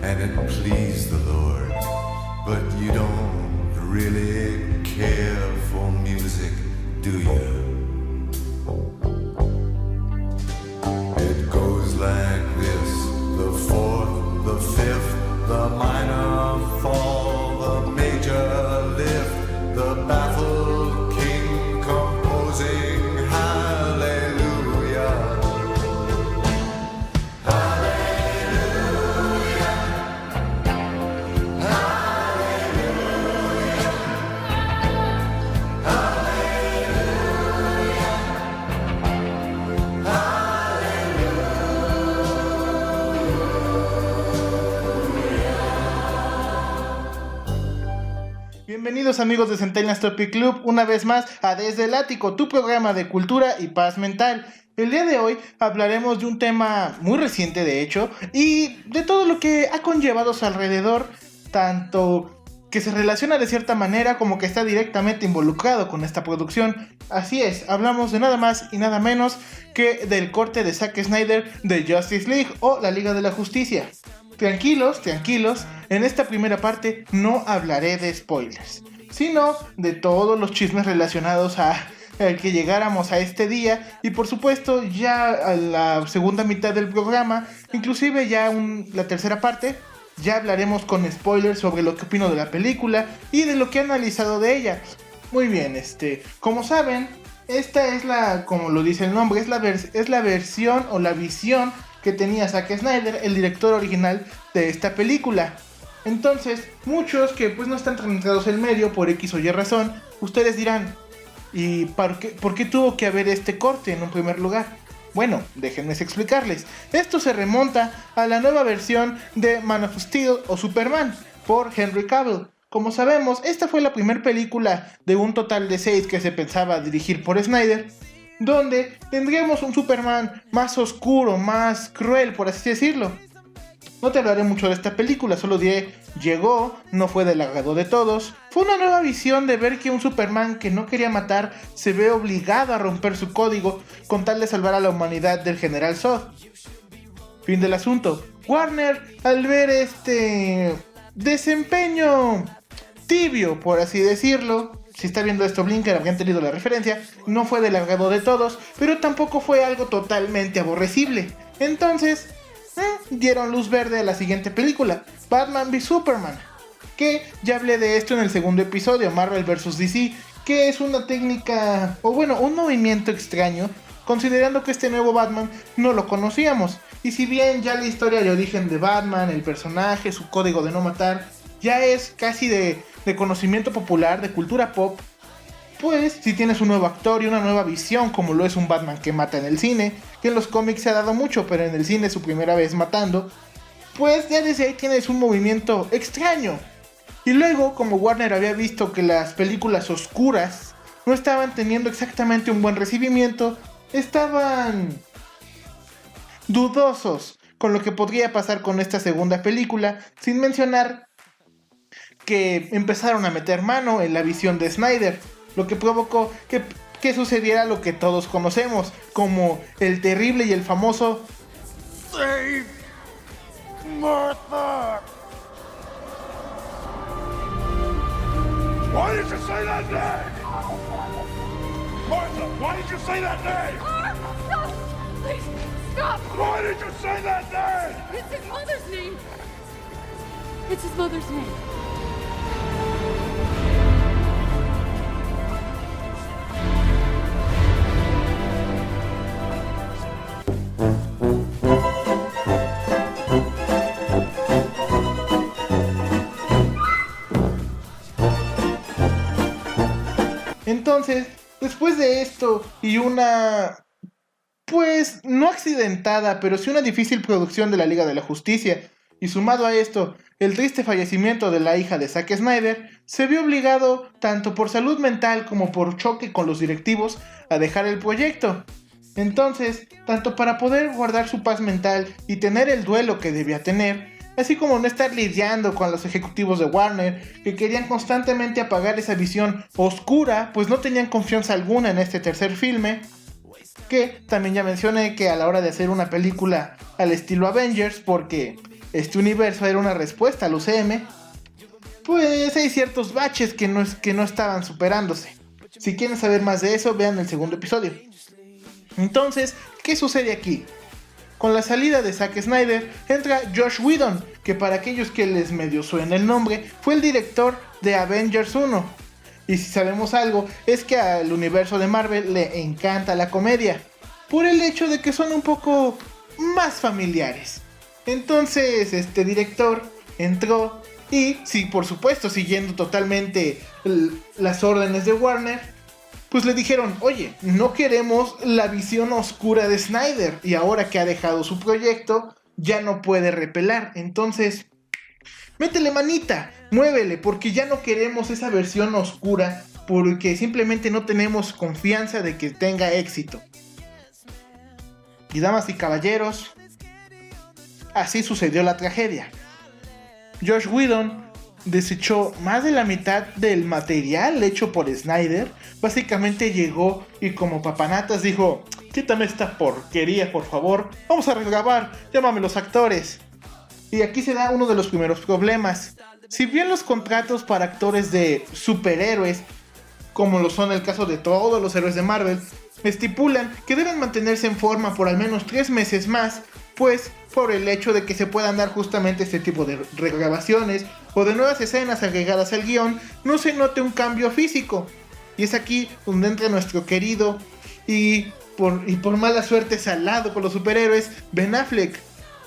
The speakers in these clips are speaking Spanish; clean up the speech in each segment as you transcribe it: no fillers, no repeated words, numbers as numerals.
and it pleased the Lord. But you don't really care for music, do you? It goes like this: the fourth, the fifth, the minor fall, the major lift, the baffled king composing hallelujah. Hallelujah. Hallelujah. Bienvenidos amigos de Centennial Topic Club, una vez más a Desde el Ático, tu programa de cultura y paz mental. El día de hoy hablaremos de un tema muy reciente de hecho, y de todo lo que ha conllevado a su alrededor, tanto que se relaciona de cierta manera como que está directamente involucrado con esta producción. Así es, hablamos de nada más y nada menos que del corte de Zack Snyder de Justice League o la Liga de la Justicia. Tranquilos, en esta primera parte no hablaré de spoilers, sino de todos los chismes relacionados a que llegáramos a este día, y por supuesto ya a la segunda mitad del programa, inclusive ya la tercera parte, ya hablaremos con spoilers sobre lo que opino de la película y de lo que he analizado de ella. Muy bien, como saben, esta es como lo dice el nombre, es la versión o la visión que tenía Zack Snyder, el director original de esta película. Entonces, muchos que pues no están tan entrados en el medio por X o Y razón, ustedes dirán, ¿y por qué tuvo que haber este corte en un primer lugar? Bueno, déjenme explicarles. Esto se remonta a la nueva versión de Man of Steel o Superman por Henry Cavill. Como sabemos, esta fue la primera película de un total de 6 que se pensaba dirigir por Snyder, donde tendríamos un Superman más oscuro, más cruel, por así decirlo. No te hablaré mucho de esta película, solo diré, llegó, no fue del agrado de todos. Fue una nueva visión de ver que un Superman que no quería matar se ve obligado a romper su código con tal de salvar a la humanidad del General Zod. Fin del asunto. Warner, al ver este desempeño tibio, por así decirlo, si está viendo esto Blinker, habrían tenido la referencia, no fue del agrado de todos, pero tampoco fue algo totalmente aborrecible. Entonces, dieron luz verde a la siguiente película, Batman v Superman, que ya hablé de esto en el segundo episodio, Marvel vs DC, que es una técnica, o bueno, un movimiento extraño, considerando que este nuevo Batman no lo conocíamos. Y si bien ya la historia de origen de Batman, el personaje, su código de no matar, ya es casi de conocimiento popular, de cultura pop, pues si tienes un nuevo actor y una nueva visión, como lo es un Batman que mata en el cine, que en los cómics se ha dado mucho, pero en el cine es su primera vez matando, pues ya desde ahí tienes un movimiento extraño. Y luego, como Warner había visto que las películas oscuras no estaban teniendo exactamente un buen recibimiento, estaban dudosos con lo que podría pasar con esta segunda película, sin mencionar que empezaron a meter mano en la visión de Snyder, lo que provocó que sucediera lo que todos conocemos como el terrible y el famoso Save Martha. Why did you say that name? Martha, why did you say that name? Stop! Please, stop! Why did you say that name? It's his mother's name! It's his mother's name. Entonces, después de esto y una, pues, no accidentada, pero sí una difícil producción de la Liga de la Justicia, y sumado a esto, el triste fallecimiento de la hija de Zack Snyder, se vio obligado, tanto por salud mental como por choque con los directivos, a dejar el proyecto. Entonces, tanto para poder guardar su paz mental y tener el duelo que debía tener, así como no estar lidiando con los ejecutivos de Warner, que querían constantemente apagar esa visión oscura, pues no tenían confianza alguna en este tercer filme, que también ya mencioné que a la hora de hacer una película al estilo Avengers, porque este universo era una respuesta al UCM, pues hay ciertos baches que no estaban superándose. Si quieren saber más de eso, vean el segundo episodio. Entonces, ¿qué sucede aquí? Con la salida de Zack Snyder, entra Joss Whedon, que para aquellos que les medio suena el nombre, fue el director de Avengers 1. Y si sabemos algo, es que al universo de Marvel le encanta la comedia, por el hecho de que son un poco más familiares. Entonces, este director entró y, sí, por supuesto, siguiendo totalmente las órdenes de Warner, pues le dijeron, oye, no queremos la visión oscura de Snyder, y ahora que ha dejado su proyecto, ya no puede repelar. Entonces, métele manita, muévele, porque ya no queremos esa versión oscura, porque simplemente no tenemos confianza de que tenga éxito. Y damas y caballeros, así sucedió la tragedia. Joss Whedon desechó más de la mitad del material hecho por Snyder. Básicamente llegó y como papanatas dijo, quítame esta porquería por favor, vamos a regrabar, llámame los actores. Y aquí se da uno de los primeros problemas. Si bien los contratos para actores de superhéroes, como lo son el caso de todos los héroes de Marvel, estipulan que deben mantenerse en forma por al menos 3 meses más, pues por el hecho de que se puedan dar justamente este tipo de regrabaciones o de nuevas escenas agregadas al guión, no se note un cambio físico. Y es aquí donde entra nuestro querido y por mala suerte salado con los superhéroes, Ben Affleck.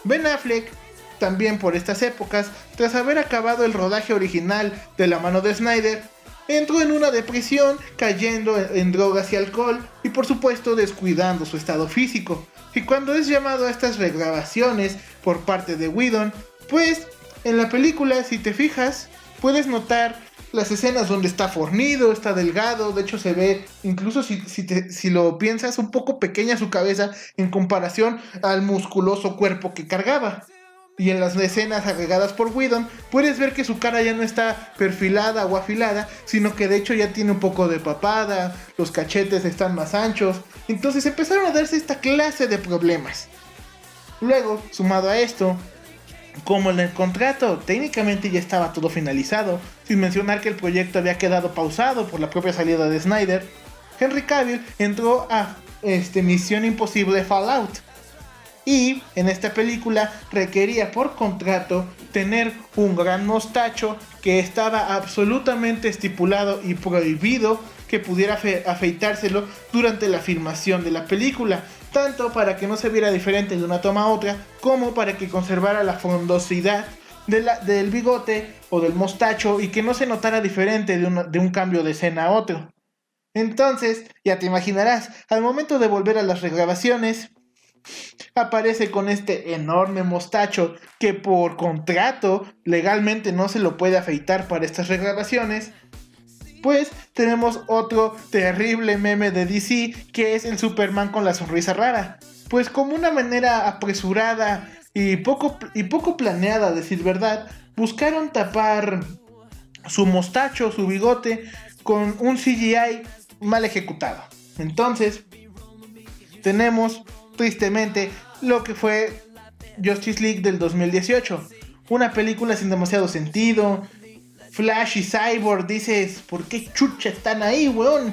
Ben Affleck, también por estas épocas, tras haber acabado el rodaje original de la mano de Snyder, entró en una depresión, cayendo en drogas y alcohol y por supuesto descuidando su estado físico. Y cuando es llamado a estas regrabaciones por parte de Whedon, pues en la película, si te fijas, puedes notar las escenas donde está fornido, está delgado. De hecho se ve, incluso si lo piensas, un poco pequeña su cabeza en comparación al musculoso cuerpo que cargaba. Y en las escenas agregadas por Whedon, puedes ver que su cara ya no está perfilada o afilada, sino que de hecho ya tiene un poco de papada, los cachetes están más anchos. Entonces empezaron a darse esta clase de problemas. Luego, sumado a esto, como en el contrato técnicamente ya estaba todo finalizado, sin mencionar que el proyecto había quedado pausado por la propia salida de Snyder, Henry Cavill entró a Misión Imposible Fallout. Y en esta película requería por contrato tener un gran mostacho que estaba absolutamente estipulado y prohibido que pudiera afeitárselo durante la filmación de la película, tanto para que no se viera diferente de una toma a otra, como para que conservara la frondosidad del bigote o del mostacho y que no se notara diferente de un cambio de escena a otro. Entonces, ya te imaginarás, al momento de volver a las regrabaciones, aparece con este enorme mostacho que por contrato legalmente no se lo puede afeitar para estas regrabaciones. Pues tenemos otro terrible meme de DC, que es el Superman con la sonrisa rara. Pues como una manera apresurada y poco planeada, a decir verdad, buscaron tapar su mostacho, su bigote, con un CGI mal ejecutado. Entonces tenemos tristemente lo que fue Justice League del 2018, una película sin demasiado sentido. Flash y Cyborg, dices, ¿por qué chucha están ahí, weón?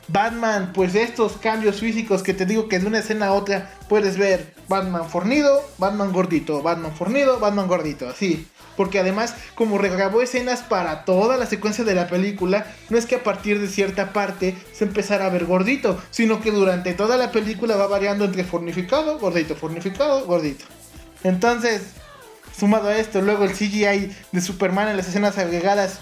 Batman, pues estos cambios físicos que te digo que de una escena a otra puedes ver Batman fornido, Batman gordito, Batman fornido, Batman gordito, así. Porque además, como regrabó escenas para toda la secuencia de la película, no es que a partir de cierta parte se empezara a ver gordito, sino que durante toda la película va variando entre fornificado, gordito, fornificado, gordito. Entonces, sumado a esto, luego el CGI de Superman en las escenas agregadas,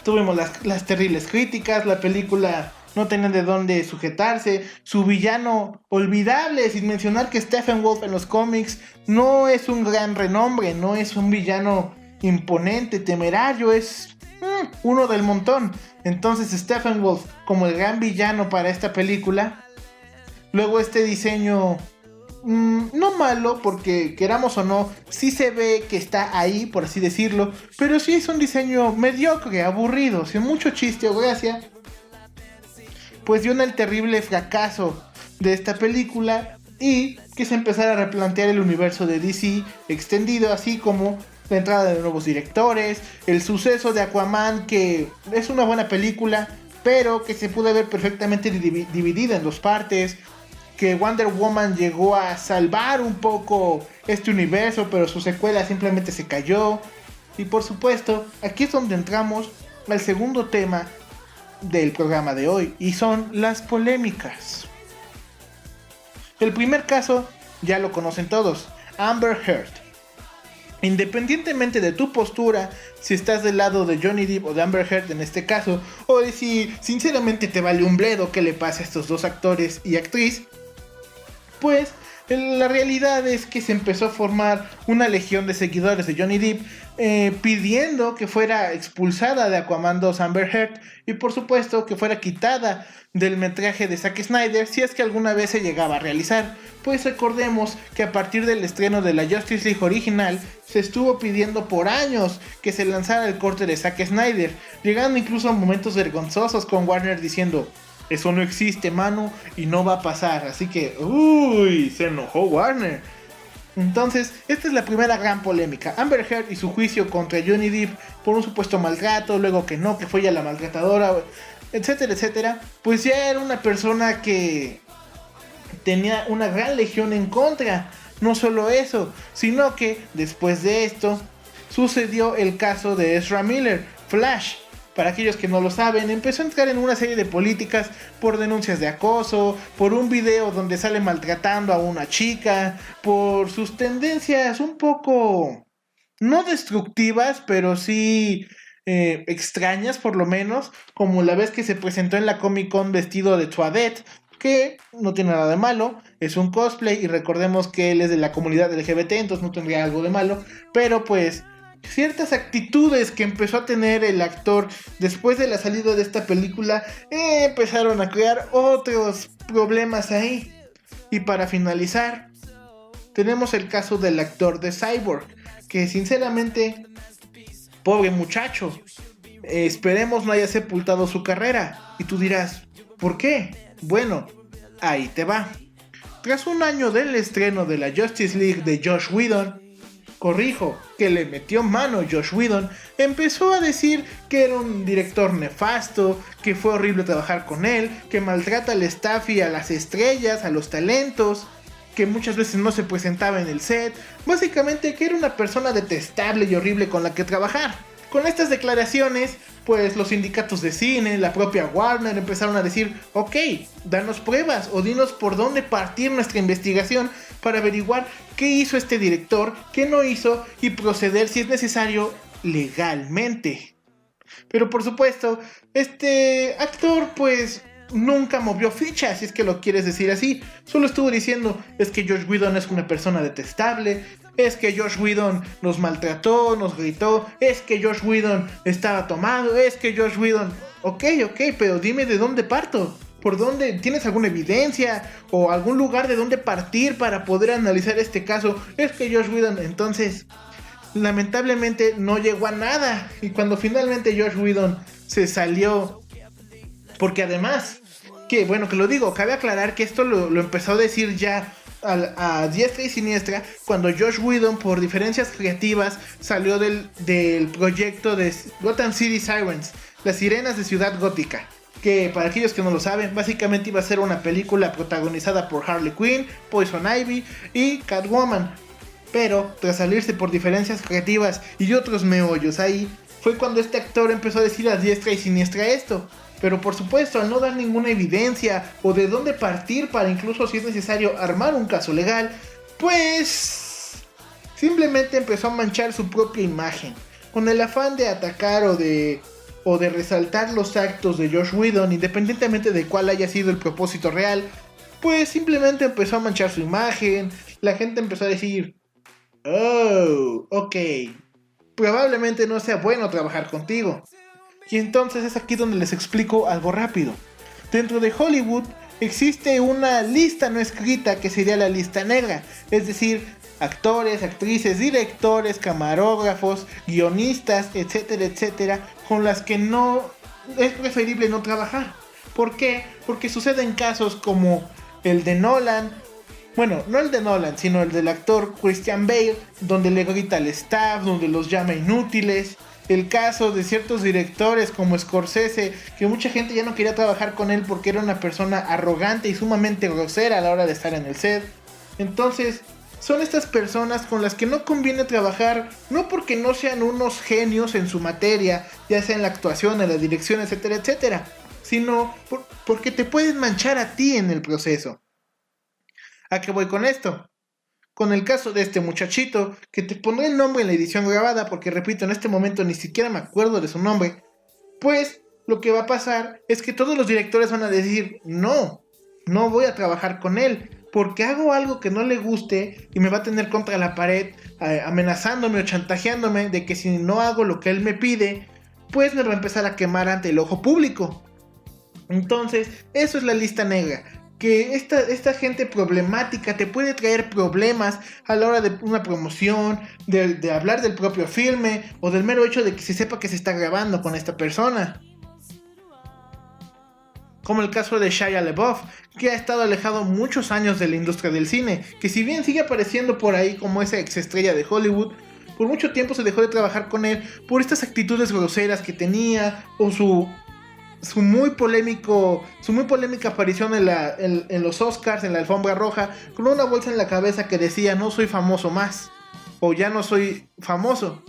tuvimos las terribles críticas, la película no tenía de dónde sujetarse, su villano olvidable, sin mencionar que Steppenwolf en los cómics no es un gran renombre, no es un villano imponente, temerario, es uno del montón. Entonces Steppenwolf como el gran villano para esta película, luego este diseño no malo, porque queramos o no, sí se ve que está ahí, por así decirlo, pero sí es un diseño mediocre, aburrido, sin mucho chiste o gracia. Pues dio en el terrible fracaso de esta película y que se empezara a replantear el universo de DC extendido, así como la entrada de nuevos directores, el suceso de Aquaman, que es una buena película, pero que se pudo ver perfectamente dividida en dos partes, que Wonder Woman llegó a salvar un poco este universo, pero su secuela simplemente se cayó. Y por supuesto, aquí es donde entramos al segundo tema del programa de hoy, y son las polémicas. El primer caso ya lo conocen todos, Amber Heard. Independientemente de tu postura, si estás del lado de Johnny Depp o de Amber Heard en este caso, o de si sinceramente te vale un bledo que le pase a estos dos actores y actriz, pues la realidad es que se empezó a formar una legión de seguidores de Johnny Depp pidiendo que fuera expulsada de Aquaman 2 Amber Heard, y por supuesto que fuera quitada del metraje de Zack Snyder si es que alguna vez se llegaba a realizar. Pues recordemos que a partir del estreno de la Justice League original se estuvo pidiendo por años que se lanzara el corte de Zack Snyder, llegando incluso a momentos vergonzosos con Warner diciendo: eso no existe, mano, y no va a pasar. Así que, se enojó Warner. Entonces, esta es la primera gran polémica. Amber Heard y su juicio contra Johnny Depp por un supuesto maltrato, luego que no, que fue ella la maltratadora, etcétera, etcétera. Pues ya era una persona que tenía una gran legión en contra. No solo eso, sino que después de esto sucedió el caso de Ezra Miller, Flash. Para aquellos que no lo saben, empezó a entrar en una serie de políticas por denuncias de acoso, por un video donde sale maltratando a una chica, por sus tendencias un poco no destructivas, pero sí extrañas por lo menos, como la vez que se presentó en la Comic Con vestido de Toadette, que no tiene nada de malo, es un cosplay y recordemos que él es de la comunidad LGBT, entonces no tendría algo de malo, pero pues ciertas actitudes que empezó a tener el actor después de la salida de esta película empezaron a crear otros problemas ahí. Y para finalizar, tenemos el caso del actor de Cyborg, que sinceramente, pobre muchacho, esperemos no haya sepultado su carrera. Y tú dirás, ¿por qué? Bueno, ahí te va. Tras un año del estreno de la Justice League de Joss Whedon, que le metió mano Joss Whedon, empezó a decir que era un director nefasto, que fue horrible trabajar con él, que maltrata al staff y a las estrellas, a los talentos, que muchas veces no se presentaba en el set, básicamente que era una persona detestable y horrible con la que trabajar. Con estas declaraciones, pues los sindicatos de cine, la propia Warner empezaron a decir: ok, danos pruebas o dinos por dónde partir nuestra investigación para averiguar qué hizo este director, qué no hizo y proceder si es necesario legalmente. Pero por supuesto, este actor pues nunca movió ficha, si es que lo quieres decir así. Solo estuvo diciendo: es que Joss Whedon es una persona detestable, es que Joss Whedon nos maltrató, nos gritó, es que Joss Whedon estaba tomado, es que Joss Whedon... Ok, pero dime de dónde parto. ¿Por dónde? ¿Tienes alguna evidencia o algún lugar de dónde partir para poder analizar este caso? Es que Joss Whedon... Entonces, lamentablemente no llegó a nada. Y cuando finalmente Joss Whedon se salió, porque además, que bueno que lo digo, cabe aclarar que esto lo empezó a decir ya a diestra y siniestra cuando Joss Whedon, por diferencias creativas, salió del proyecto de Gotham City Sirens, las sirenas de Ciudad Gótica, que para aquellos que no lo saben, básicamente iba a ser una película protagonizada por Harley Quinn, Poison Ivy y Catwoman. Pero tras salirse por diferencias creativas y otros meollos ahí, fue cuando este actor empezó a decir a diestra y siniestra esto. Pero por supuesto, al no dar ninguna evidencia o de dónde partir para incluso, si es necesario, armar un caso legal, pues simplemente empezó a manchar su propia imagen, con el afán de atacar o de resaltar los actos de Joss Whedon, independientemente de cuál haya sido el propósito real. Pues simplemente empezó a manchar su imagen, la gente empezó a decir: oh, ok, probablemente no sea bueno trabajar contigo. Y entonces es aquí donde les explico algo rápido. Dentro de Hollywood existe una lista no escrita que sería la lista negra, es decir, actores, actrices, directores, camarógrafos, guionistas, etcétera, etcétera, con las que no es preferible no trabajar. ¿Por qué? Porque suceden casos como el de Nolan, Bueno, no el de Nolan, sino el del actor Christian Bale, donde le grita al staff, donde los llama inútiles. El caso de ciertos directores como Scorsese, que mucha gente ya no quería trabajar con él porque era una persona arrogante y sumamente grosera a la hora de estar en el set. Entonces, son estas personas con las que no conviene trabajar, no porque no sean unos genios en su materia, ya sea en la actuación, en la dirección, etcétera, etcétera, sino porque te pueden manchar a ti en el proceso. ¿A qué voy con esto? Con el caso de este muchachito, que te pondré el nombre en la edición grabada, porque repito, en este momento ni siquiera me acuerdo de su nombre, pues lo que va a pasar es que todos los directores van a decir, no voy a trabajar con él, porque hago algo que no le guste y me va a tener contra la pared, amenazándome o chantajeándome de que si no hago lo que él me pide, pues me va a empezar a quemar ante el ojo público. Entonces, eso es la lista negra. Que esta gente problemática te puede traer problemas a la hora de una promoción, de hablar del propio filme, o del mero hecho de que se sepa que se está grabando con esta persona. Como el caso de Shia LaBeouf, que ha estado alejado muchos años de la industria del cine, que si bien sigue apareciendo por ahí como esa exestrella de Hollywood, por mucho tiempo se dejó de trabajar con él por estas actitudes groseras que tenía, o su muy polémica aparición en los Oscars, en la alfombra roja, con una bolsa en la cabeza que decía no soy famoso más, o ya no soy famoso.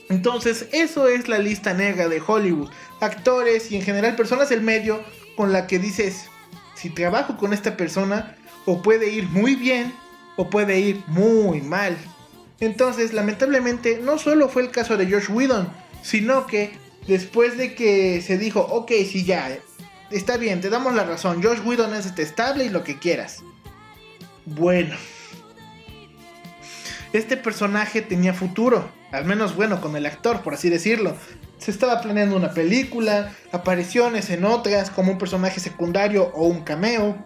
Entonces eso es la lista negra de Hollywood, actores y en general personas del medio con la que dices, si trabajo con esta persona, o puede ir muy bien o puede ir muy mal. Entonces lamentablemente no solo fue el caso de Joss Whedon, sino que después de que se dijo, ok, sí, ya, está bien, te damos la razón, Joss Whedon es detestable y lo que quieras. Bueno, este personaje tenía futuro, al menos bueno, con el actor, por así decirlo. Se estaba planeando una película, apariciones en otras, como un personaje secundario o un cameo.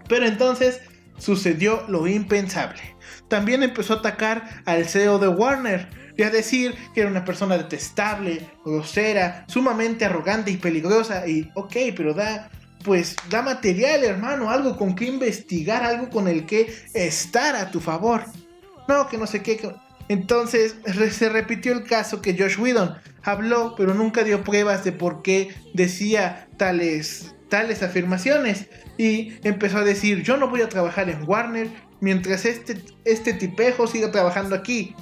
Pero entonces sucedió lo impensable. También empezó a atacar al CEO de Warner y a decir que era una persona detestable, grosera, sumamente arrogante y peligrosa. Y ok, pero da material, hermano, algo con que investigar, algo con el que estar a tu favor. No, que no sé qué. Entonces se repitió el caso que Joss Whedon habló, pero nunca dio pruebas de por qué decía tales afirmaciones. Y empezó a decir, yo no voy a trabajar en Warner mientras este tipejo siga trabajando aquí.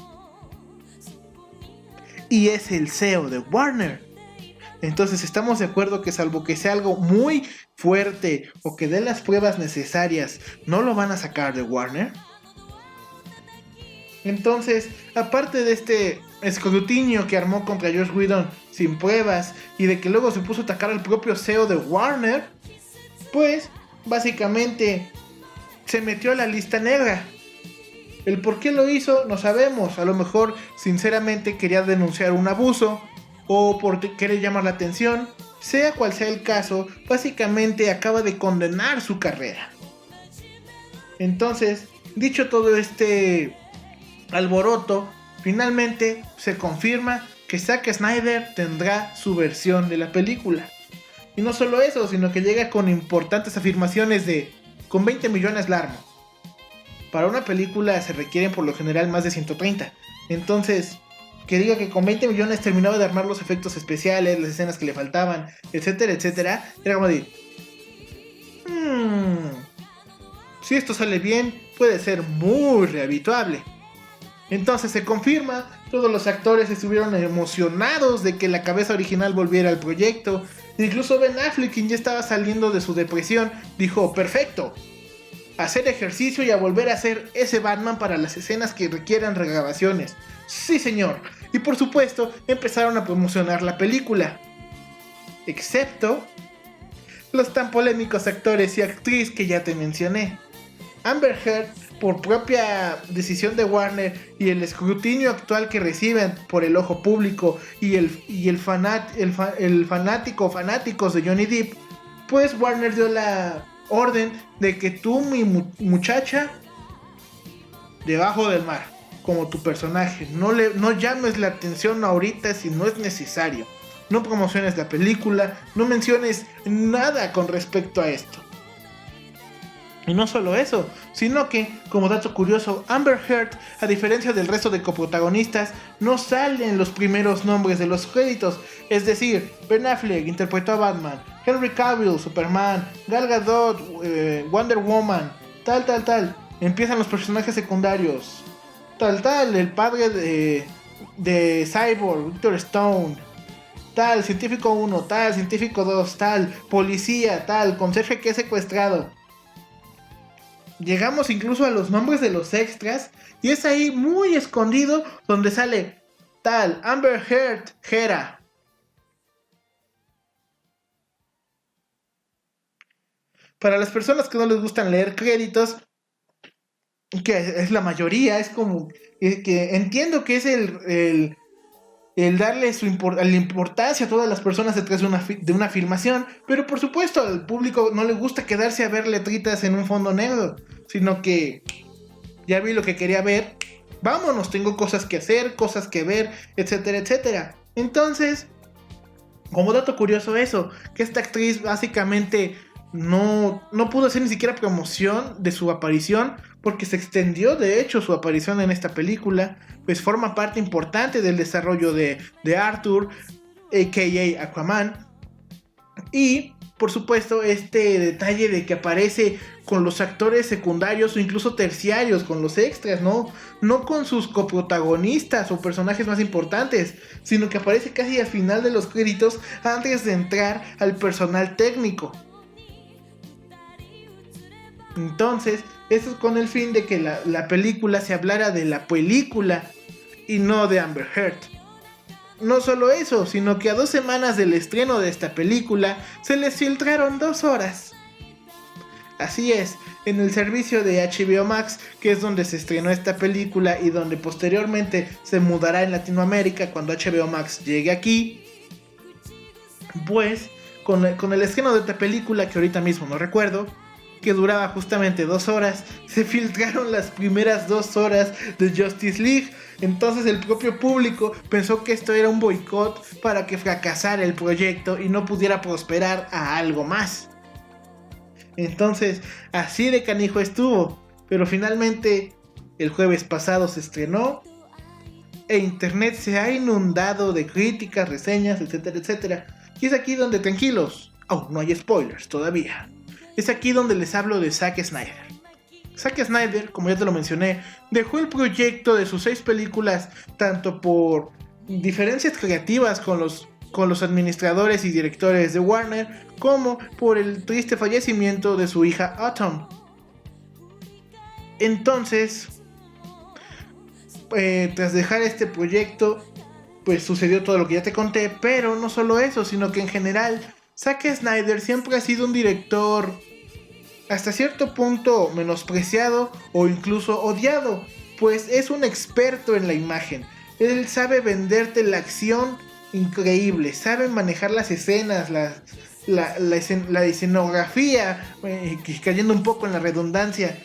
Y es el CEO de Warner. Entonces estamos de acuerdo que salvo que sea algo muy fuerte o que dé las pruebas necesarias, ¿no lo van a sacar de Warner? Entonces, aparte de este escrutinio que armó contra Joss Whedon sin pruebas y de que luego se puso a atacar al propio CEO de Warner, pues básicamente se metió a la lista negra. El por qué lo hizo no sabemos, a lo mejor sinceramente quería denunciar un abuso o por querer llamar la atención. Sea cual sea el caso, básicamente acaba de condenar su carrera. Entonces, dicho todo este alboroto, finalmente se confirma que Zack Snyder tendrá su versión de la película. Y no solo eso, sino que llega con importantes afirmaciones de con 20 millones la armo. Para una película se requieren por lo general más de 130. Entonces, que diga que con 20 millones terminaba de armar los efectos especiales, las escenas que le faltaban, etcétera, etcétera, era como de... si esto sale bien, puede ser muy rehabituable. Entonces se confirma, todos los actores estuvieron emocionados de que la cabeza original volviera al proyecto. Incluso Ben Affleck, quien ya estaba saliendo de su depresión, dijo, perfecto, hacer ejercicio y a volver a hacer ese Batman para las escenas que requieran regrabaciones. Sí, señor. Y por supuesto, empezaron a promocionar la película. Excepto los tan polémicos actores y actriz que ya te mencioné. Amber Heard, por propia decisión de Warner y el escrutinio actual que reciben por el ojo público y fanáticos de Johnny Depp, pues Warner dio la orden de que tú, mi muchacha, debajo del mar, como tu personaje, no llames la atención ahorita si no es necesario. No promociones la película, no menciones nada con respecto a esto. Y no solo eso, sino que, como dato curioso, Amber Heard, a diferencia del resto de coprotagonistas, no sale en los primeros nombres de los créditos. Es decir, Ben Affleck interpretó a Batman, Henry Cavill, Superman, Gal Gadot, Wonder Woman, tal. Empiezan los personajes secundarios, el padre de Cyborg, Victor Stone, tal, científico 1, tal, científico 2, tal, policía, tal, conserje que es secuestrado. Llegamos incluso a los nombres de los extras y es ahí muy escondido donde sale tal, Amber Heard, Hera. Para las personas que no les gustan leer créditos, que es la mayoría, es como que entiendo que es el darle la importancia a todas las personas detrás de una filmación, pero por supuesto al público no le gusta quedarse a ver letritas en un fondo negro, sino que ya vi lo que quería ver, vámonos, tengo cosas que hacer, cosas que ver, etcétera. Entonces, como dato curioso eso, que esta actriz básicamente no pudo hacer ni siquiera promoción de su aparición, porque se extendió de hecho su aparición en esta película, pues forma parte importante del desarrollo de Arthur, a.k.a. Aquaman. Y por supuesto este detalle de que aparece con los actores secundarios o incluso terciarios, con los extras, no con sus coprotagonistas o personajes más importantes, sino que aparece casi al final de los créditos antes de entrar al personal técnico. Entonces, eso es con el fin de que la película se hablara de la película y no de Amber Heard. No solo eso, sino que a 2 semanas del estreno de esta película se les filtraron 2 horas. Así es, en el servicio de HBO Max, que es donde se estrenó esta película y donde posteriormente se mudará en Latinoamérica cuando HBO Max llegue aquí, pues con el estreno de esta película, que ahorita mismo no recuerdo, que duraba justamente 2 horas, se filtraron las primeras 2 horas de Justice League. Entonces el propio público pensó que esto era un boicot para que fracasara el proyecto y no pudiera prosperar a algo más. Entonces así de canijo estuvo, pero finalmente el jueves pasado se estrenó e internet se ha inundado de críticas, reseñas, etcétera. Y es aquí donde, tranquilos, no hay spoilers todavía. Es aquí donde les hablo de Zack Snyder. Zack Snyder, como ya te lo mencioné, dejó el proyecto de sus 6 películas tanto por diferencias creativas con los administradores y directores de Warner, como por el triste fallecimiento de su hija Autumn. Entonces, tras dejar este proyecto, pues sucedió todo lo que ya te conté, pero no solo eso, sino que en general Zack Snyder siempre ha sido un director hasta cierto punto menospreciado o incluso odiado, pues es un experto en la imagen. Él sabe venderte la acción increíble, sabe manejar las escenas, la escenografía, cayendo un poco en la redundancia.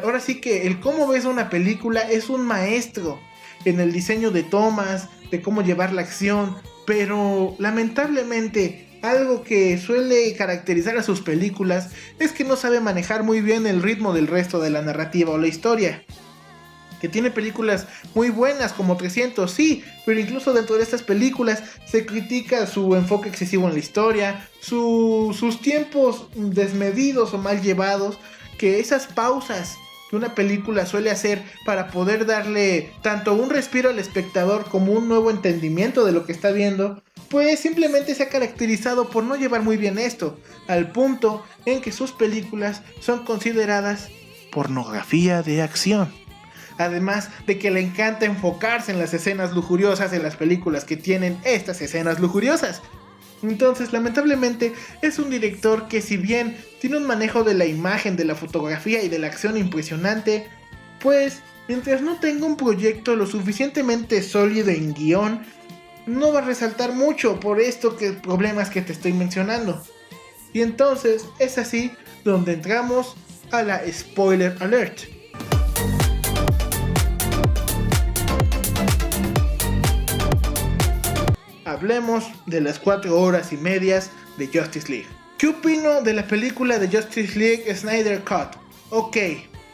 Ahora sí que el cómo ves una película es un maestro en el diseño de tomas, de cómo llevar la acción, pero lamentablemente algo que suele caracterizar a sus películas es que no sabe manejar muy bien el ritmo del resto de la narrativa o la historia. Que tiene películas muy buenas como 300, sí, pero incluso dentro de estas películas se critica su enfoque excesivo en la historia, sus tiempos desmedidos o mal llevados, que esas pausas que una película suele hacer para poder darle tanto un respiro al espectador como un nuevo entendimiento de lo que está viendo, pues simplemente se ha caracterizado por no llevar muy bien esto, al punto en que sus películas son consideradas pornografía de acción. Además de que le encanta enfocarse en las escenas lujuriosas en las películas que tienen estas escenas lujuriosas. Entonces, lamentablemente, es un director que, si bien tiene un manejo de la imagen, de la fotografía y de la acción impresionante, pues mientras no tenga un proyecto lo suficientemente sólido en guión, no va a resaltar mucho por problemas que te estoy mencionando. Y entonces es así donde entramos a la spoiler alert. Hablemos de las 4 horas y medias de Justice League. ¿Qué opino de la película de Justice League Snyder Cut? Ok,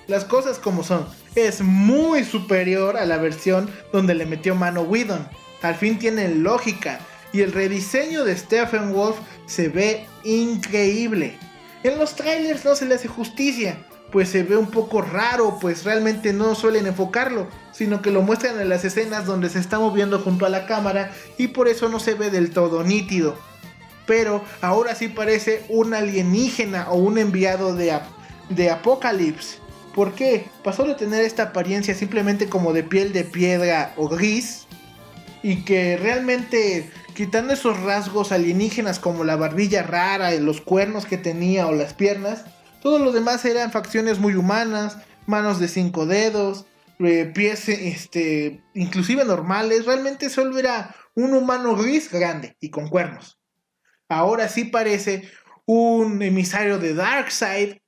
las cosas como son. Es muy superior a la versión donde le metió mano Whedon. Al fin tiene lógica. Y el rediseño de Stephen Wolf se ve increíble. En los trailers no se le hace justicia, pues se ve un poco raro, pues realmente no suelen enfocarlo, sino que lo muestran en las escenas donde se está moviendo junto a la cámara y por eso no se ve del todo nítido. Pero ahora sí parece un alienígena o un enviado de Apocalypse. ¿Por qué? Pasó de tener esta apariencia simplemente como de piel de piedra o gris, y que realmente, quitando esos rasgos alienígenas como la barbilla rara, los cuernos que tenía o las piernas, todo lo demás eran facciones muy humanas, manos de 5 dedos, pies inclusive normales. Realmente solo era un humano gris grande y con cuernos. Ahora sí parece un emisario de Darkseid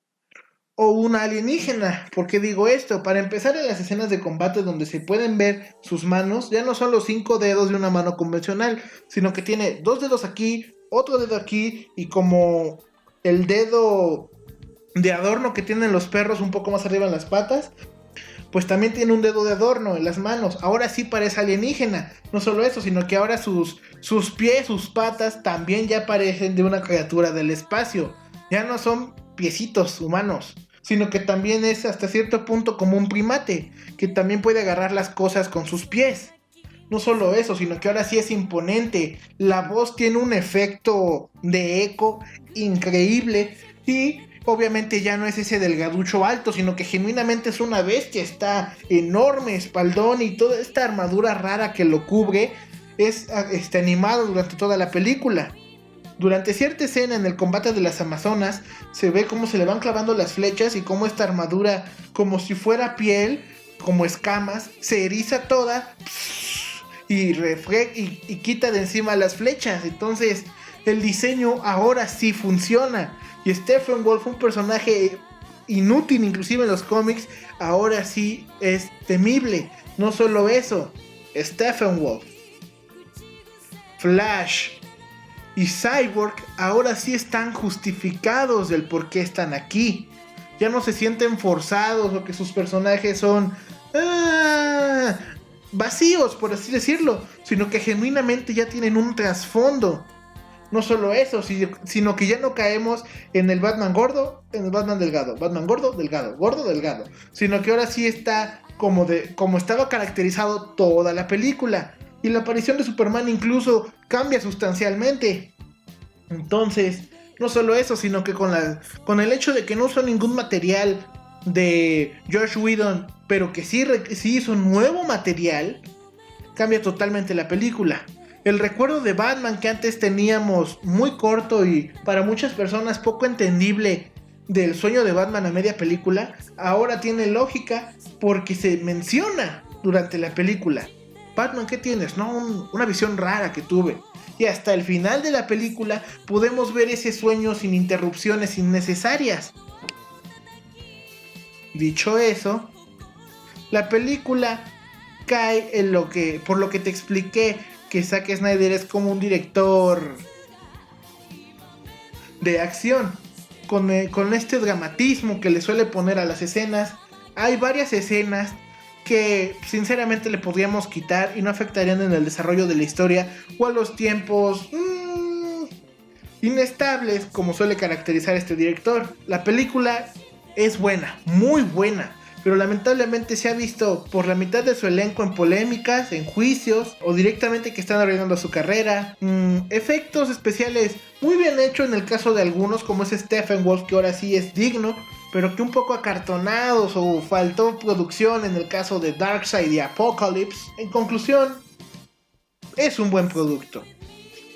o una alienígena. ¿Por qué digo esto? Para empezar, en las escenas de combate donde se pueden ver sus manos, ya no son los 5 dedos de una mano convencional, sino que tiene 2 dedos aquí, otro dedo aquí, y como el dedo de adorno que tienen los perros un poco más arriba en las patas, pues también tiene un dedo de adorno en las manos. Ahora sí parece alienígena. No solo eso, sino que ahora sus pies, sus patas también ya parecen de una criatura del espacio. Ya no son piecitos humanos, sino que también es hasta cierto punto como un primate, que también puede agarrar las cosas con sus pies. No solo eso, sino que ahora sí es imponente. La voz tiene un efecto de eco increíble y obviamente ya no es ese delgaducho alto, sino que genuinamente es una bestia. Está enorme, espaldón, y toda esta armadura rara que lo cubre es animado durante toda la película. Durante cierta escena en el combate de las Amazonas, se ve cómo se le van clavando las flechas y cómo esta armadura, como si fuera piel, como escamas, se eriza toda y quita de encima las flechas. Entonces el diseño ahora sí funciona. Y Stephen Wolf, un personaje inútil inclusive en los cómics, ahora sí es temible. No solo eso, Stephen Wolf, Flash y Cyborg ahora sí están justificados del por qué están aquí. Ya no se sienten forzados o que sus personajes son vacíos, por así decirlo, sino que genuinamente ya tienen un trasfondo. No solo eso, sino que ya no caemos en el Batman gordo, en el Batman delgado, Batman gordo, delgado, gordo, delgado, sino que ahora sí está como estaba caracterizado toda la película. Y la aparición de Superman incluso cambia sustancialmente. Entonces, no solo eso, sino que con el hecho de que no usó ningún material de Joss Whedon, pero que sí hizo nuevo material, cambia totalmente la película. El recuerdo de Batman que antes teníamos muy corto y para muchas personas poco entendible del sueño de Batman a media película, ahora tiene lógica porque se menciona durante la película. Batman, ¿qué tienes? No, una visión rara que tuve. Y hasta el final de la película podemos ver ese sueño sin interrupciones innecesarias. Dicho eso, la película cae en por lo que te expliqué, que Zack Snyder es como un director de acción, con este dramatismo que le suele poner a las escenas. Hay varias escenas que sinceramente le podríamos quitar y no afectarían en el desarrollo de la historia o a los tiempos inestables como suele caracterizar este director. La película es buena, muy buena, pero lamentablemente se ha visto por la mitad de su elenco en polémicas, en juicios o directamente que están arruinando su carrera. Efectos especiales muy bien hechos en el caso de algunos, como es Stephen Wolf, que ahora sí es digno, pero que un poco acartonados o faltó producción en el caso de Darkseid y Apocalypse. En conclusión, es un buen producto.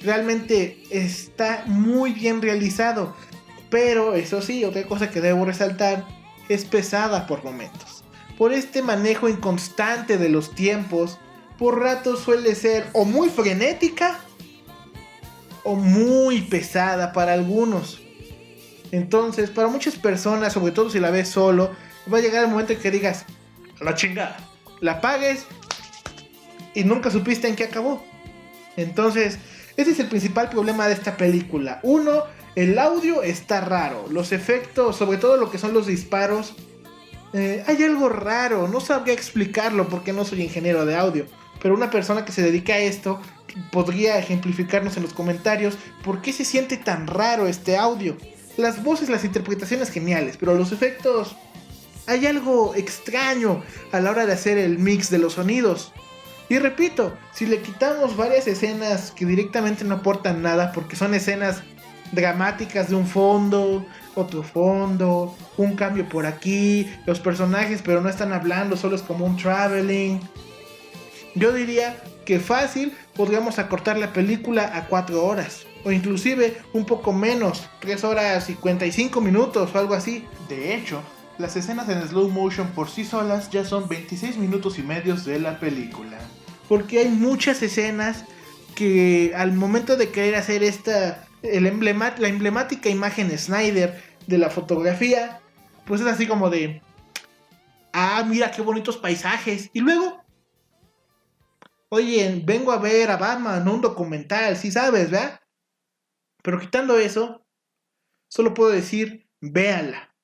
Realmente está muy bien realizado, pero eso sí, otra cosa que debo resaltar, es pesada por momentos. Por este manejo inconstante de los tiempos, por ratos suele ser o muy frenética o muy pesada para algunos. Entonces, para muchas personas, sobre todo si la ves solo, va a llegar el momento en que digas, a la chingada, la apagues y nunca supiste en qué acabó. Entonces, ese es el principal problema de esta película. Uno, El audio está raro, los efectos, sobre todo lo que son los disparos, hay algo raro, no sabría explicarlo porque no soy ingeniero de audio, pero una persona que se dedica a esto podría ejemplificarnos en los comentarios por qué se siente tan raro este audio. Las voces, las interpretaciones geniales, pero los efectos, hay algo extraño a la hora de hacer el mix de los sonidos. Y repito, si le quitamos varias escenas que directamente no aportan nada, porque son escenas dramáticas de un fondo, otro fondo, un cambio por aquí, los personajes pero no están hablando, solo es como un traveling, yo diría que fácil podríamos acortar la película a 4 horas, o inclusive un poco menos, 3 horas 55 minutos o algo así. De hecho, las escenas en slow motion por sí solas ya son 26 minutos y medio de la película, porque hay muchas escenas que al momento de querer hacer la emblemática imagen Snyder de la fotografía, pues es así como de, mira qué bonitos paisajes, y luego, oye, vengo a ver a Batman, no un documental, sí sabes, ¿verdad? Pero quitando eso, solo puedo decir, véanla,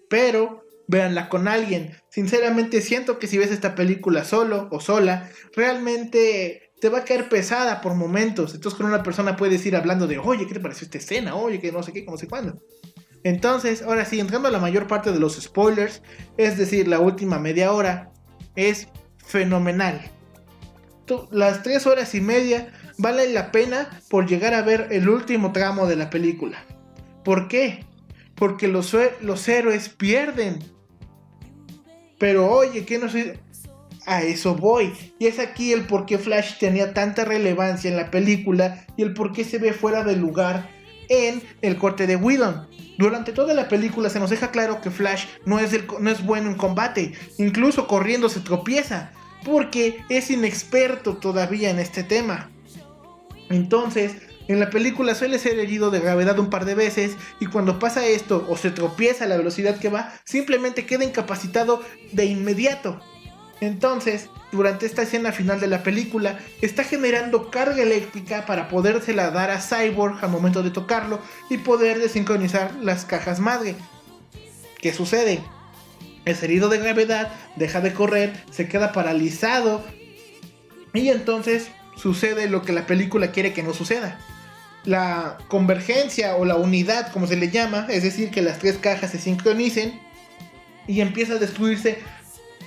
pero véanla con alguien. Sinceramente siento que si ves esta película solo o sola, realmente te va a caer pesada por momentos. Entonces con una persona puedes ir hablando de, oye, ¿qué te pareció esta escena? Oye, que no sé qué, no sé cuándo. Entonces, ahora sí, entrando a la mayor parte de los spoilers, es decir, la última media hora, es fenomenal. Las 3 horas y media valen la pena por llegar a ver el último tramo de la película. ¿Por qué? Porque los héroes pierden. Pero oye, ¿qué no sé? A eso voy. Y es aquí el por qué Flash tenía tanta relevancia en la película y el por qué se ve fuera de lugar en el corte de Whedon. Durante toda la película se nos deja claro que Flash no es bueno en combate. Incluso corriendo se tropieza, porque es inexperto todavía en este tema. Entonces, en la película suele ser herido de gravedad un par de veces, y cuando pasa esto o se tropieza a la velocidad que va, simplemente queda incapacitado de inmediato. Entonces, durante esta escena final de la película, está generando carga eléctrica para podérsela dar a Cyborg al momento de tocarlo y poder desincronizar las cajas madre. ¿Qué sucede? Es herido de gravedad, deja de correr, se queda paralizado, y entonces sucede lo que la película quiere que no suceda. La convergencia o la unidad, como se le llama, es decir, que las 3 cajas se sincronicen y empieza a destruirse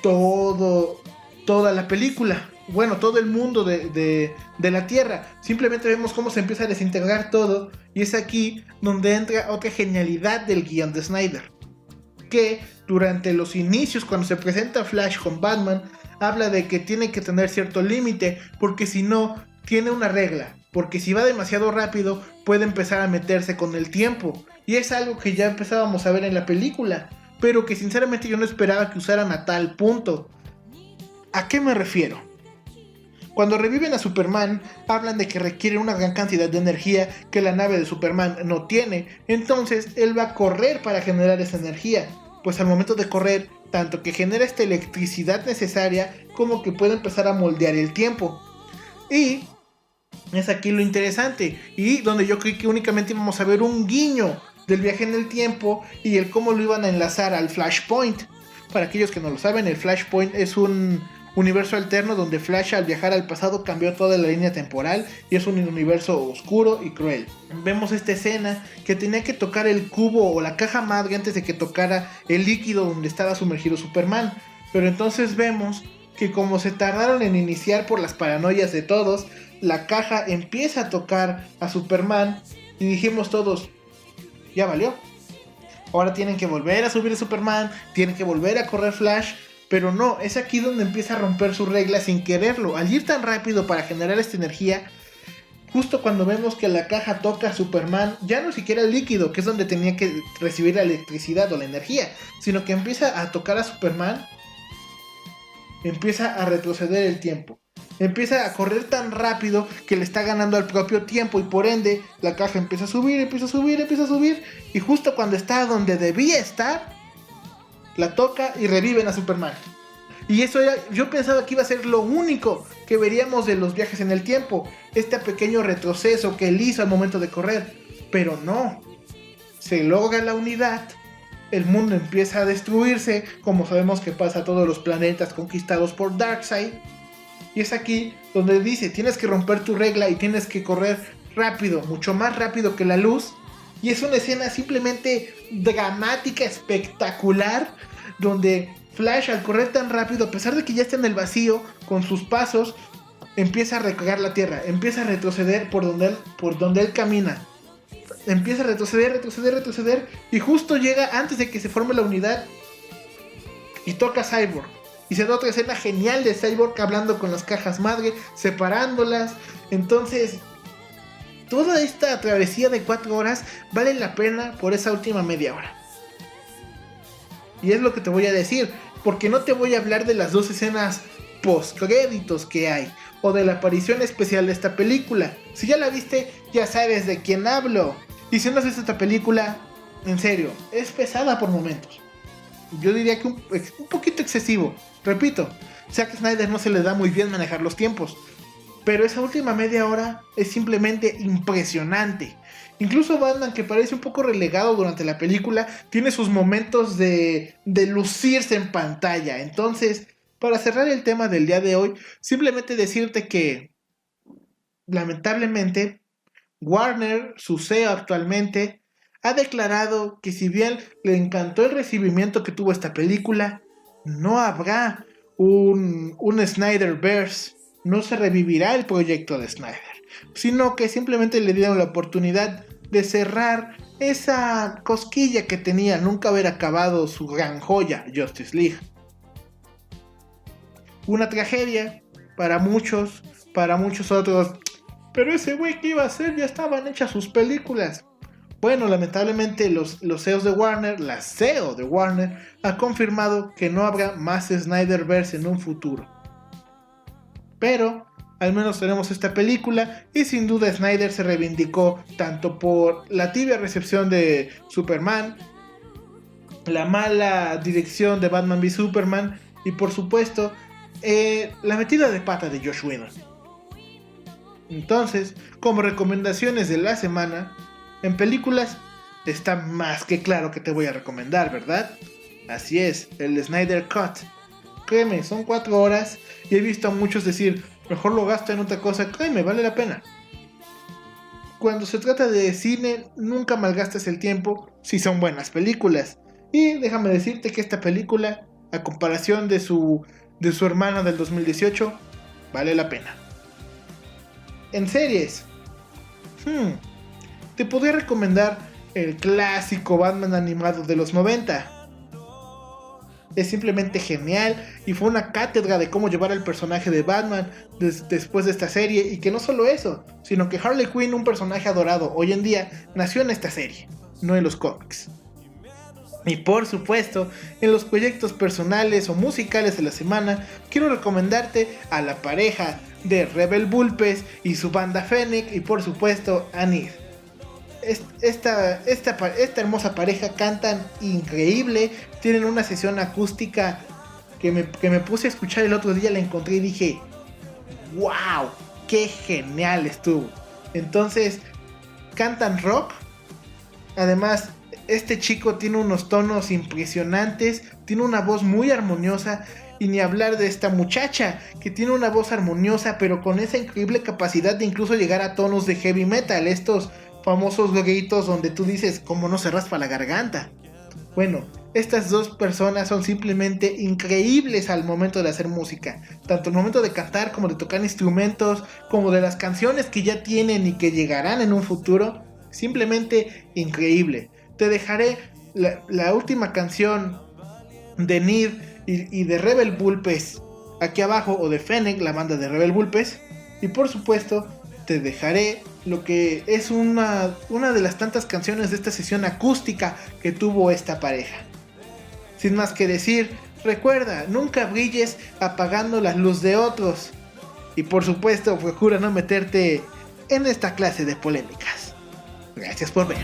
toda la película. Bueno, todo el mundo de la Tierra. Simplemente vemos cómo se empieza a desintegrar todo, y es aquí donde entra otra genialidad del guion de Snyder, que durante los inicios, cuando se presenta Flash con Batman, habla de que tiene que tener cierto límite, porque si no, tiene una regla, porque si va demasiado rápido, puede empezar a meterse con el tiempo, y es algo que ya empezábamos a ver en la película, pero que sinceramente yo no esperaba que usaran a tal punto. ¿A qué me refiero? Cuando reviven a Superman, hablan de que requiere una gran cantidad de energía que la nave de Superman no tiene, entonces él va a correr para generar esa energía, pues al momento de correr, tanto que genera esta electricidad necesaria, como que puede empezar a moldear el tiempo. Y es aquí lo interesante, y donde yo creí que únicamente íbamos a ver un guiño del viaje en el tiempo y el cómo lo iban a enlazar al Flashpoint. Para aquellos que no lo saben, el Flashpoint es un universo alterno donde Flash, al viajar al pasado, cambió toda la línea temporal y es un universo oscuro y cruel. Vemos esta escena que tenía que tocar el cubo o la caja madre antes de que tocara el líquido donde estaba sumergido Superman, pero entonces vemos que como se tardaron en iniciar por las paranoias de todos, la caja empieza a tocar a Superman y dijimos todos, ya valió. Ahora tienen que volver a subir a Superman, tienen que volver a correr Flash, pero no, es aquí donde empieza a romper su regla sin quererlo. Al ir tan rápido para generar esta energía, justo cuando vemos que la caja toca a Superman, ya no siquiera el líquido, que es donde tenía que recibir la electricidad o la energía, sino que empieza a tocar a Superman, empieza a retroceder el tiempo. Empieza a correr tan rápido que le está ganando al propio tiempo, y por ende la caja empieza a subir, empieza a subir, empieza a subir, y justo cuando está donde debía estar, la toca y reviven a Superman. Y eso era, yo pensaba que iba a ser lo único que veríamos de los viajes en el tiempo, este pequeño retroceso que él hizo al momento de correr, pero no. se logra la unidad, el mundo empieza a destruirse, como sabemos que pasa a todos los planetas conquistados por Darkseid. Y es aquí donde dice, tienes que romper tu regla y tienes que correr rápido, mucho más rápido que la luz. Y es una escena simplemente dramática, espectacular, donde Flash, al correr tan rápido, a pesar de que ya está en el vacío, con sus pasos, empieza a recargar la tierra, empieza a retroceder por donde él camina. Empieza a retroceder, y justo llega antes de que se forme la unidad y toca a Cyborg. Y se da otra escena genial de Cyborg hablando con las cajas madre, separándolas. Entonces, toda esta travesía de 4 horas vale la pena por esa última media hora. Y es lo que te voy a decir, porque no te voy a hablar de las 2 escenas post-créditos que hay, o de la aparición especial de esta película. Si ya la viste, ya sabes de quién hablo. Y si no has visto esta película, en serio, es pesada por momentos. Yo diría que un poquito excesivo. Repito, Zack Snyder no se le da muy bien manejar los tiempos, pero esa última media hora es simplemente impresionante. Incluso Batman, que parece un poco relegado durante la película, tiene sus momentos de lucirse en pantalla. Entonces, para cerrar el tema del día de hoy, simplemente decirte que, lamentablemente, Warner, su CEO actualmente, ha declarado que si bien le encantó el recibimiento que tuvo esta película, no habrá un Snyderverse, no se revivirá el proyecto de Snyder, sino que simplemente le dieron la oportunidad de cerrar esa cosquilla que tenía nunca haber acabado su gran joya, Justice League. Una tragedia para muchos otros. Pero ese güey que iba a hacer, ya estaban hechas sus películas. Bueno, lamentablemente los CEOs de Warner, la CEO de Warner, ha confirmado que no habrá más Snyderverse en un futuro. Pero al menos tenemos esta película, y sin duda Snyder se reivindicó tanto por la tibia recepción de Superman, la mala dirección de Batman v Superman, y por supuesto la metida de pata de Joss Whedon. Entonces, como recomendaciones de la semana, en películas está más que claro que te voy a recomendar, ¿verdad? Así es, el Snyder Cut. Créeme, son 4 horas y he visto a muchos decir, mejor lo gasto en otra cosa. Créeme, vale la pena. Cuando se trata de cine, nunca malgastes el tiempo si son buenas películas. Y déjame decirte que esta película, a comparación de su hermana del 2018, vale la pena. En series, te podría recomendar el clásico Batman animado de los 90. Es simplemente genial y fue una cátedra de cómo llevar al personaje de Batman después de esta serie. Y que no solo eso, sino que Harley Quinn, un personaje adorado hoy en día, nació en esta serie, no en los cómics. Y por supuesto, en los proyectos personales o musicales de la semana, quiero recomendarte a la pareja de Rebel Bulpes y su banda Fennec, y por supuesto a Nid. Esta hermosa pareja cantan increíble, tienen una sesión acústica que me puse a escuchar el otro día, la encontré y dije, wow, qué genial estuvo. Entonces, cantan rock, además este chico tiene unos tonos impresionantes, tiene una voz muy armoniosa, y ni hablar de esta muchacha que tiene una voz armoniosa pero con esa increíble capacidad de incluso llegar a tonos de heavy metal, estos famosos gritos donde tú dices, ¿cómo no se raspa la garganta? Bueno, estas dos personas son simplemente increíbles al momento de hacer música, tanto al momento de cantar como de tocar instrumentos, como de las canciones que ya tienen y que llegarán en un futuro, simplemente increíble. Te dejaré la última canción de Nid y de Rebel Bulpes aquí abajo, o de Fennec, la banda de Rebel Bulpes, y por supuesto te dejaré lo que es una de las tantas canciones de esta sesión acústica que tuvo esta pareja. Sin más que decir, recuerda, nunca brilles apagando la luz de otros, y por supuesto procura no meterte en esta clase de polémicas. Gracias por ver.